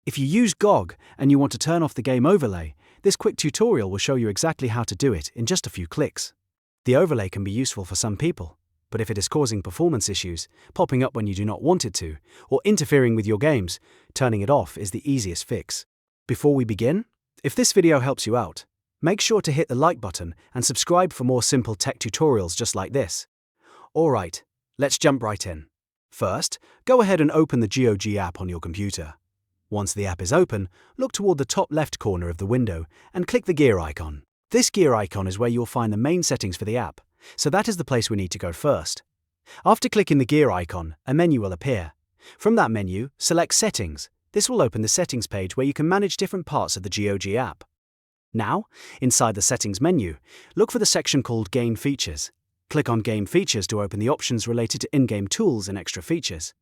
If you use GOG and you want to turn off the game overlay, this quick tutorial will show you exactly how to do it in just a few clicks. The overlay can be useful for some people, but if it is causing performance issues, popping up when you do not want it to, or interfering with your games, turning it off is the easiest fix. Before we begin, if this video helps you out, make sure to hit the like button and subscribe for more simple tech tutorials just like this. Alright, let's jump right in. First, go ahead and open the GOG app on your computer. Once the app is open, look toward the top left corner of the window and click the gear icon. This gear icon is where you'll find the main settings for the app, so that is the place we need to go first. After clicking the gear icon, a menu will appear. From that menu, select Settings. This will open the settings page where you can manage different parts of the GOG app. Now, inside the Settings menu, look for the section called Game Features. Click on Game Features to open the options related to in-game tools and extra features.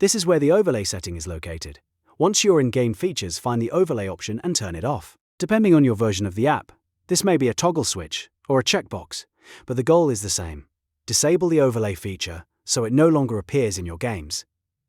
This is where the overlay setting is located. Once you're in Game Features, find the overlay option and turn it off. Depending on your version of the app, this may be a toggle switch or a checkbox, but the goal is the same. Disable the overlay feature so it no longer appears in your games.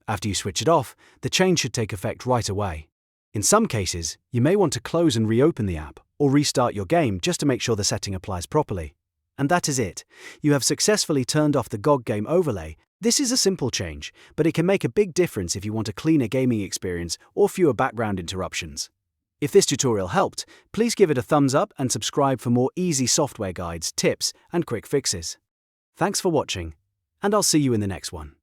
After you switch it off, the change should take effect right away. In some cases, you may want to close and reopen the app or restart your game just to make sure the setting applies properly. And that is it. You have successfully turned off the GOG game overlay. This is a simple change, but it can make a big difference if you want a cleaner gaming experience or fewer background interruptions. If this tutorial helped, please give it a thumbs up and subscribe for more easy software guides, tips, and quick fixes. Thanks for watching, and I'll see you in the next one.